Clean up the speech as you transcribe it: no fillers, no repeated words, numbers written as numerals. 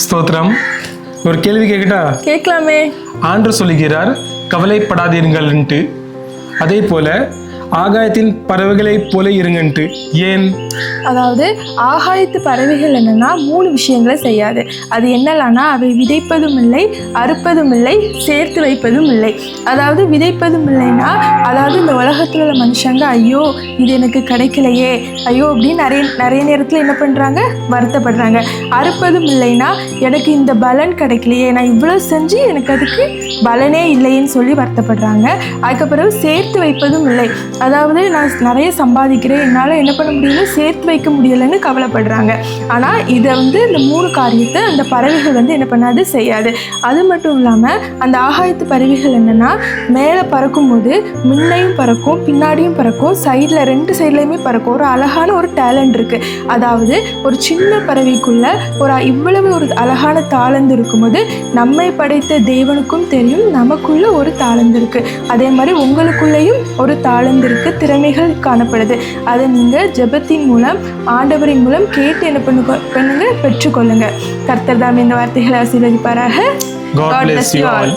ஸ்தோத்திரம். ஒரு கேள்வி கேட்கட்டா? கேட்கலாமே. ஆண்டவர் சொல்லுகிறார், கவலைப்படாதீர்கள்ன்ட்டு. அதே போல ஆகாயத்தின் பறவைகளைப் போல இருங்கன்ட்டு. ஏன்? அதாவது ஆகாயத்து பறவைகள் என்னன்னா 3 விஷயங்களை செய்யாது. அது என்னலான்னா, அவை விதைப்பதும் இல்லை, அறுப்பதும் இல்லை, சேர்த்து வைப்பதும் இல்லை. அதாவது விதைப்பதும் இல்லைன்னா, அதாவது இந்த உலகத்தில் உள்ள மனுஷங்க ஐயோ இது எனக்கு கிடைக்கலையே, ஐயோ அப்படின்னு நிறைய நேரத்தில் என்ன பண்ணுறாங்க, வருத்தப்படுறாங்க. அறுப்பதும் இல்லைன்னா, எனக்கு இந்த பலன் கிடைக்கலையே, நான் இவ்வளோ செஞ்சு எனக்கு அதுக்கு பலனே இல்லைன்னு சொல்லி வருத்தப்படுறாங்க. அதுக்கப்புறம் சேர்த்து வைப்பதும் இல்லை. அதாவது நான் நிறைய சம்பாதிக்கிறேன், என்னால் என்ன பண்ண முடியல, சேர்த்து வைக்க முடியலைன்னு கவலைப்படுறாங்க. ஆனால் இதை இந்த 3 காரியத்தை அந்த பறவைகள் என்ன பண்ணாது, செய்யாது. அது மட்டும் இல்லாமல் அந்த ஆகாயத்து பறவைகள் என்னென்னா, மேலே பறக்கும்போது முன்னையும் பறக்கும், பின்னாடியும் பறக்கும், சைடில் 2 சைட்லையுமே பறக்கும். ஒரு அழகான ஒரு டேலண்ட் இருக்குது. அதாவது ஒரு சின்ன பறவைக்குள்ள இவ்வளவு ஒரு அழகான தாளந்து இருக்கும்போது நம்மை படைத்த தேவனுக்கும் தெரியும் நமக்குள்ள ஒரு தாளந்து இருக்குது. அதே மாதிரி உங்களுக்குள்ளேயும் ஒரு தாளந்து இருக்குது, திறமைகள் காணப்படுது. அதை நீங்கள் ஜெபத்தின் மூலம், ஆண்டவரின் மூலம் கேட்டு என்ன பண்ணுங்க, பெற்றுக்கொள்ளுங்க. கர்த்தர் தாமே இந்த வார்த்தைகளை ஆசீர்வதிப்பாராக. God bless you all.